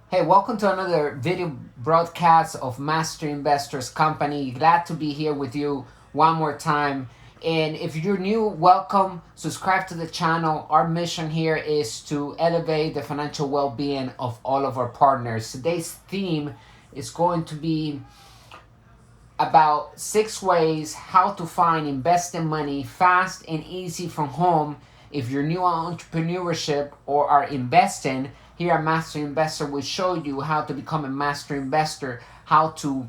Hey, welcome to another video broadcast of Master Investors Company. Glad to be here with you one more time. And if you're new, welcome. Subscribe to the channel. Our mission here is to elevate the financial well being of all of our partners. Today's theme is going to be about 6 ways how to find investing money fast and easy from home. If you're new on entrepreneurship or are investing, here at Master Investor, we show you how to become a master investor, how to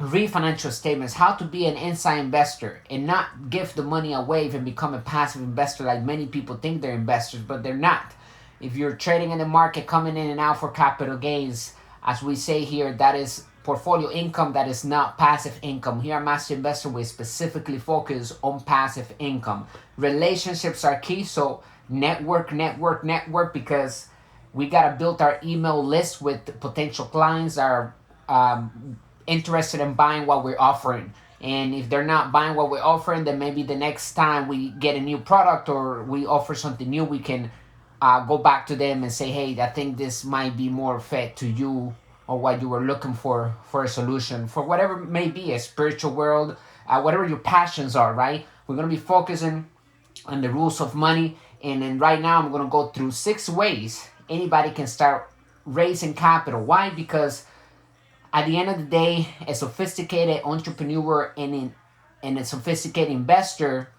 read financial statements, how to be an inside investor and not give the money away and become a passive investor like many people think they're investors, but they're not. If you're trading in the market, coming in and out for capital gains, as we say here, that is portfolio income, that is not passive income. Here at Master Investor, we specifically focus on passive income. Relationships are key, so network, because we got to build our email list with potential clients that are interested in buying what we're offering. And if they're not buying what we're offering, then maybe the next time we get a new product or we offer something new, we can go back to them and say, hey, I think this might be more fit to you or what you were looking for a solution for whatever it may be, a spiritual world, whatever your passions are, right? We're going to be focusing on the rules of money. And then right now, I'm going to go through 6 ways anybody can start raising capital. Why? Because at the end of the day, a sophisticated entrepreneur and a sophisticated investor,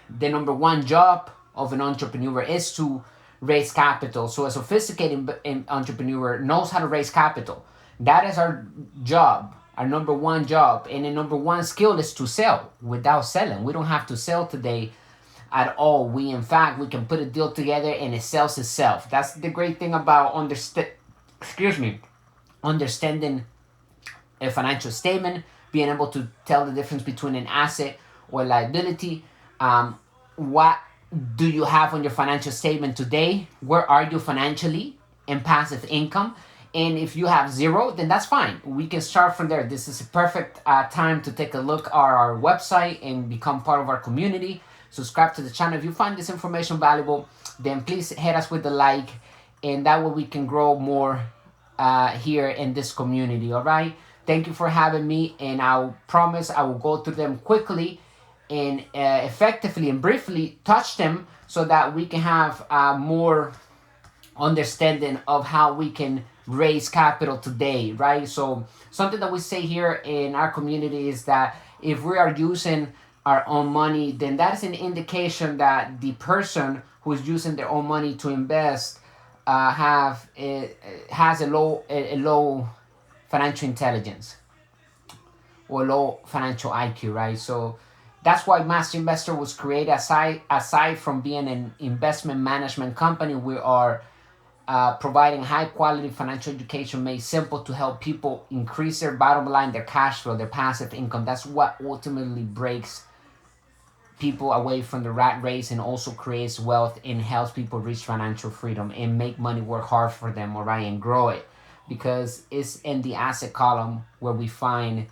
the number one job of an entrepreneur is to raise capital. So a sophisticated entrepreneur knows how to raise capital. That is our job, our number one job. And the number one skill is to sell without selling. We don't have to sell today at all. In fact, we can put a deal together and it sells itself. That's the great thing about understanding a financial statement, being able to tell the difference between an asset or liability. What do you have on your financial statement today? Where are you financially in passive income? And if you have zero, then that's fine. We can start from there. This is a perfect time to take a look at our website and become part of our community. Subscribe to the channel. If you find this information valuable, then please hit us with the like, and that way we can grow more here in this community. All right. Thank you for having me, and I'll promise I will go through them quickly and effectively and briefly touch them so that we can have more understanding of how we can raise capital today, right? So something that we say here in our community is that if we are using our own money, then that's an indication that the person who is using their own money to invest has a low financial intelligence or low financial IQ, right? So that's why Master Investor was created. Aside from being an investment management company, we are providing high quality financial education made simple to help people increase their bottom line, their cash flow, their passive income. That's what ultimately breaks people away from the rat race and also creates wealth and helps people reach financial freedom and make money work hard for them, all right, and grow it, because it's in the asset column where we find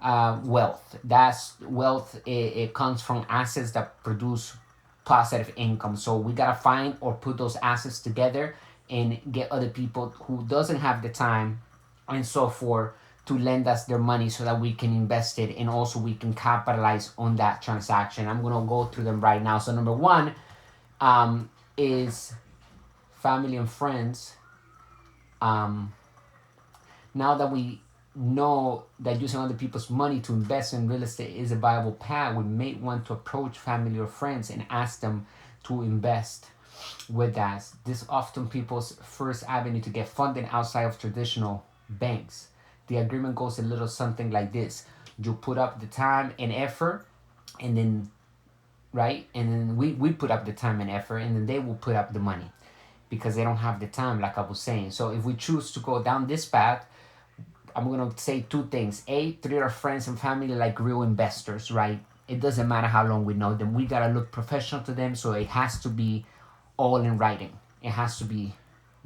wealth. That's wealth. It comes from assets that produce positive income. So we gotta find or put those assets together and get other people who doesn't have the time and so forth to lend us their money so that we can invest it and also we can capitalize on that transaction. I'm gonna go through them right now. So number one is family and friends. Now that we know that using other people's money to invest in real estate is a viable path, we may want to approach family or friends and ask them to invest with us. This often people's first avenue to get funding outside of traditional banks. The agreement goes a little something like this. You put up the time and effort, and then, right? And then we put up the time and effort, and then they will put up the money because they don't have the time, like I was saying. So if we choose to go down this path, I'm going to say 2 things. Treat our friends and family like real investors, right? It doesn't matter how long we know them. We got to look professional to them, so it has to be all in writing. It has to be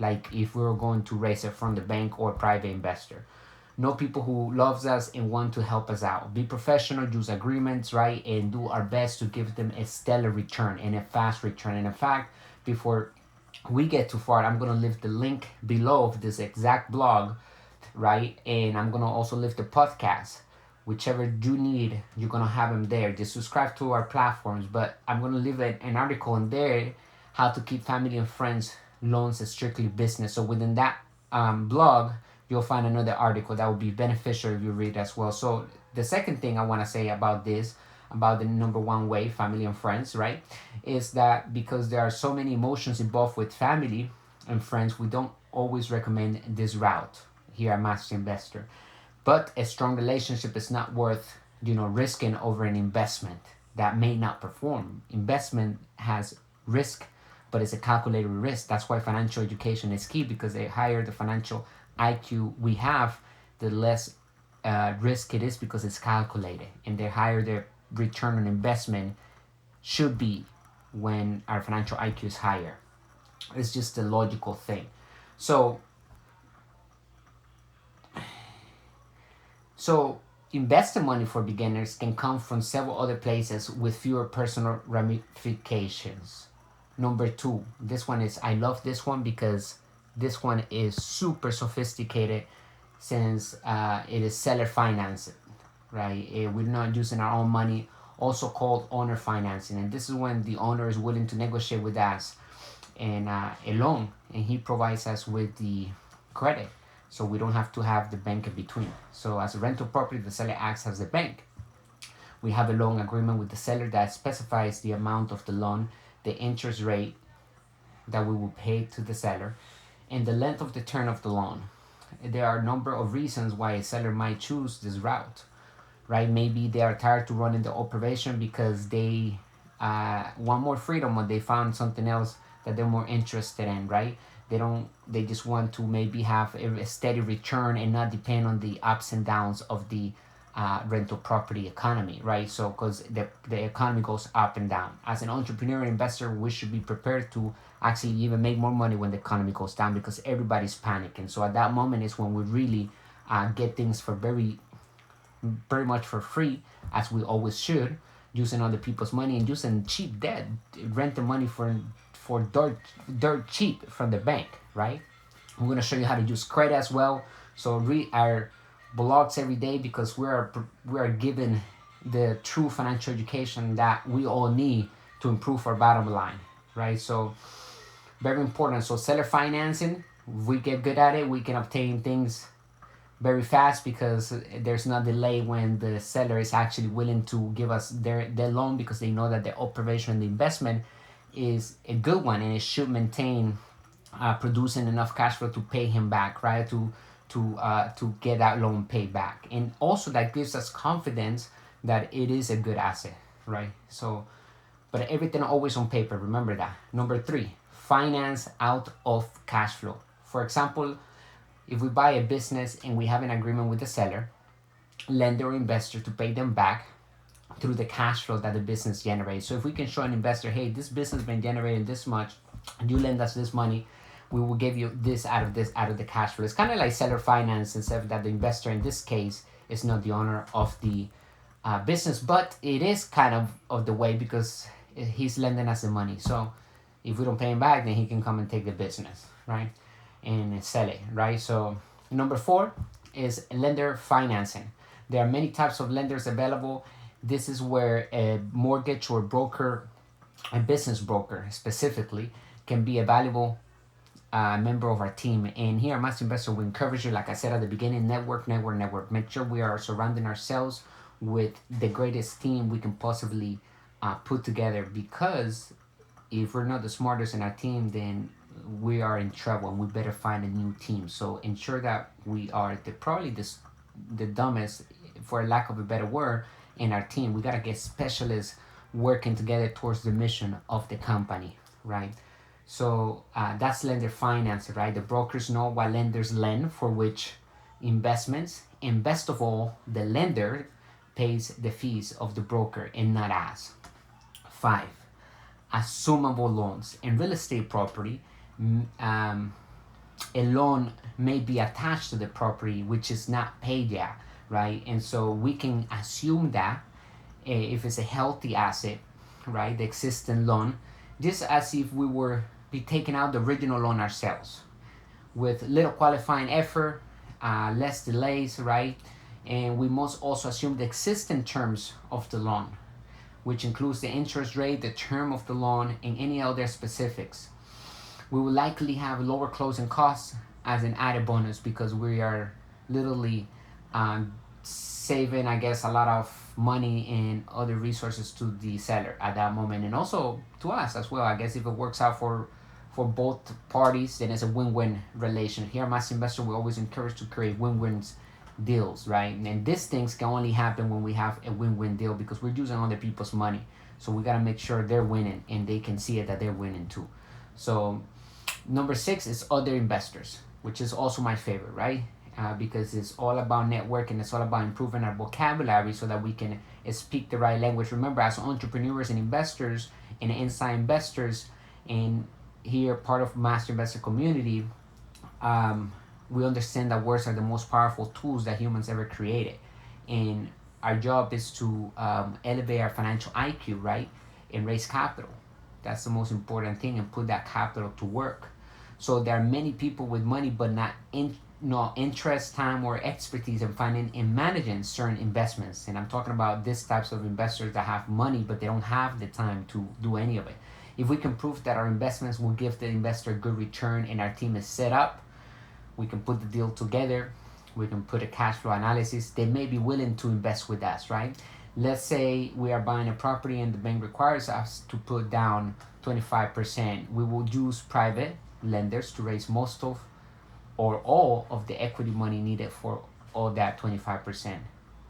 like if we were going to raise it from the bank or private investor. Know people who loves us and want to help us out. Be professional, use agreements, right? And do our best to give them a stellar return and a fast return. And in fact, before we get too far, I'm gonna leave the link below of this exact blog, right? And I'm gonna also leave the podcast. Whichever you need, you're gonna have them there. Just subscribe to our platforms. But I'm gonna leave an article in there, how to keep family and friends loans as strictly business. So within that blog, you'll find another article that will be beneficial if you read as well. So the second thing I want to say about this, about the number one way, family and friends, right, is that because there are so many emotions involved with family and friends, we don't always recommend this route here at Master Investor. But a strong relationship is not worth, risking over an investment that may not perform. Investment has risk, but it's a calculated risk. That's why financial education is key, because the higher the financial IQ we have, the less risk it is, because it's calculated, and the higher the return on investment should be when our financial IQ is higher. It's just a logical thing. So So, investing money for beginners can come from several other places with fewer personal ramifications. Number two, this one is, I love this one because this one is super sophisticated, since it is seller financing, right? We're not using our own money, also called owner financing. And this is when the owner is willing to negotiate with us and a loan, and he provides us with the credit, so we don't have to have the bank in between. So as a rental property, the seller acts as the bank. We have a loan agreement with the seller that specifies the amount of the loan, the interest rate that we will pay to the seller, and the length of the term of the loan. There are a number of reasons why a seller might choose this route, right? Maybe they are tired to running the operation because they want more freedom, or they found something else that they're more interested in, right? They just want to maybe have a steady return and not depend on the ups and downs of the rental property economy, right? So because the economy goes up and down, as an entrepreneur and investor, we should be prepared to actually even make more money when the economy goes down, because everybody's panicking. So at that moment is when we really get things for very much for free, as we always should, using other people's money and using cheap debt, rent the money for dirt cheap from the bank, right? I'm going to show you how to use credit as well. So read our blogs every day, because we are given the true financial education that we all need to improve our bottom line, right? So very important. So seller financing, if we get good at it, we can obtain things very fast, because there's no delay when the seller is actually willing to give us their loan, because they know that the operation and the investment is a good one, and it should maintain producing enough cash flow to pay him back, right? To get that loan paid back, and also that gives us confidence that it is a good asset, right? So, but everything always on paper. Remember that. Number three, finance out of cash flow. For example, if we buy a business and we have an agreement with the seller, lender, or investor to pay them back through the cash flow that the business generates. So if we can show an investor, hey, this business has been generating this much, and you lend us this money, we will give you this out of the cash flow. It's kind of like seller finance, except that the investor in this case is not the owner of the business, but it is kind of the way, because he's lending us the money. So if we don't pay him back, then he can come and take the business, right? And sell it, right? So number four is lender financing. There are many types of lenders available. This is where a mortgage or broker, a business broker specifically, can be a valuable member of our team. And here at Master Investor, we encourage you, like I said at the beginning, network. Make sure we are surrounding ourselves with the greatest team we can possibly put together, because if we're not the smartest in our team, then we are in trouble, and we better find a new team. So ensure that we are probably the dumbest, for lack of a better word, in our team. We gotta get specialists working together towards the mission of the company, right? So that's lender finance, right? The brokers know what lenders lend for which investments, and best of all, the lender pays the fees of the broker and not us. Five, assumable loans. In real estate property, a loan may be attached to the property which is not paid yet, right? And so we can assume that if it's a healthy asset, right, the existing loan, just as if we were be taking out the original loan ourselves with little qualifying effort, less delays, right? And we must also assume the existing terms of the loan, which includes the interest rate, the term of the loan, and any other specifics. We will likely have lower closing costs as an added bonus because we are literally saving, I guess, a lot of money and other resources to the seller at that moment, and also to us as well. I guess if it works out for both parties, then it's a win-win relation. Here at Master Investor, we always encourage to create win-wins deals, right? And these things can only happen when we have a win-win deal because we're using other people's money. So we gotta make sure they're winning and they can see it that they're winning too. So number 6 is other investors, which is also my favorite, right? Because it's all about networking. It's all about improving our vocabulary so that we can speak the right language. Remember, as entrepreneurs and investors and inside investors, and here part of Master Investor community, we understand that words are the most powerful tools that humans ever created, and our job is to elevate our financial IQ, right, and raise capital. That's the most important thing, and put that capital to work. So there are many people with money but not interest, time, or expertise in finding and managing certain investments. And I'm talking about these types of investors that have money but they don't have the time to do any of it. If we can prove that our investments will give the investor a good return and our team is set up, we can put the deal together. We can put a cash flow analysis. They may be willing to invest with us, right? Let's say we are buying a property and the bank requires us to put down 25%. We will use private lenders to raise most of or all of the equity money needed for all that 25%.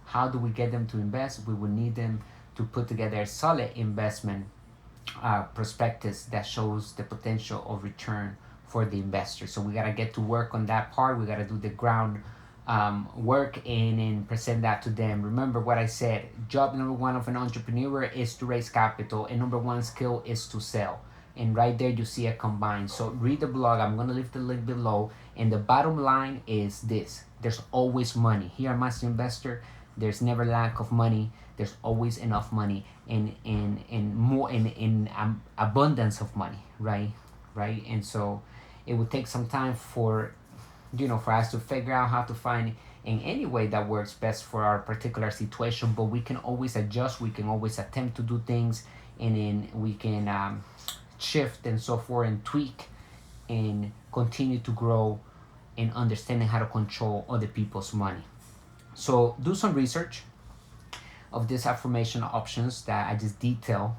How do we get them to invest? We will need them to put together a solid investment prospectus that shows the potential of return for the investor. So we got to get to work on that part. We got to do the ground work and present that to them. Remember what I said, job number 1 of an entrepreneur is to raise capital, and number 1 skill is to sell. And right there you see it combined. So read the blog. I'm going to leave the link below. And the bottom line is this: there's always money. Here at Master Investor, there's never lack of money. There's always enough money and more in abundance of money, right? And so it would take some time for us to figure out how to find in any way that works best for our particular situation. But we can always adjust. We can always attempt to do things, and then we can shift and so forth and tweak and continue to grow in understanding how to control other people's money. So do some research of these affirmation options that I just detailed.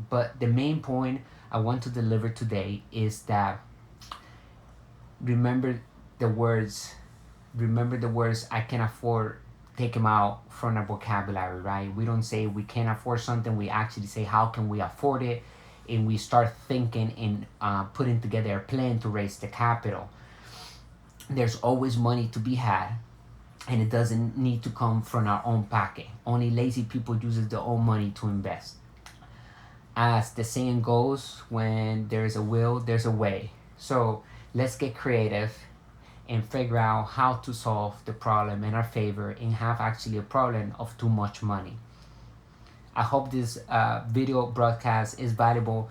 But the main point I want to deliver today is that remember the words I can afford, take them out from our vocabulary, right? We don't say we can't afford something. We actually say how can we afford it, and we start thinking and putting together a plan to raise the capital. There's always money to be had, and it doesn't need to come from our own pocket. Only lazy people use their own money to invest. As the saying goes, when there's a will, there's a way. So let's get creative and figure out how to solve the problem in our favor and have actually a problem of too much money. I hope this video broadcast is valuable.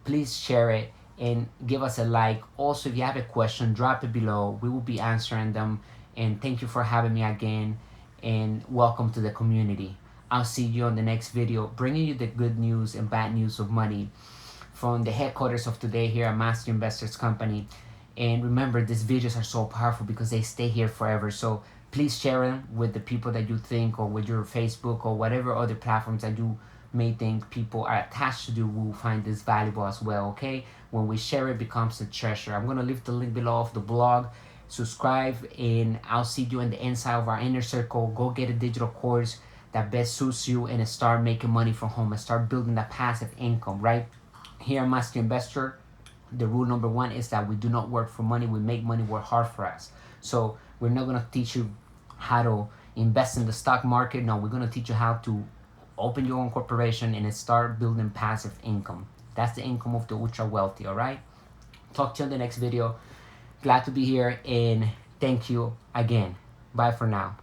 Please share it and give us a like. Also, if you have a question, drop it below. We will be answering them. And thank you for having me again. And welcome to the community. I'll see you on the next video, bringing you the good news and bad news of money from the headquarters of today here at Master Investors Company. And remember, these videos are so powerful because they stay here forever. So please share them with the people that you think, or with your Facebook or whatever other platforms that you may think people are attached to, will find this valuable as well, okay? When we share, it becomes a treasure. I'm going to leave the link below of the blog. Subscribe, and I'll see you in the inside of our inner circle. Go get a digital course that best suits you and start making money from home and start building that passive income, right? Here at Master Investor, the rule number 1 is that we do not work for money. We make money work hard for us. So we're not going to teach you how to invest in the stock market. No, we're going to teach you how to open your own corporation and start building passive income. That's the income of the ultra wealthy, all right? Talk to you in the next video. Glad to be here, and thank you again. Bye for now.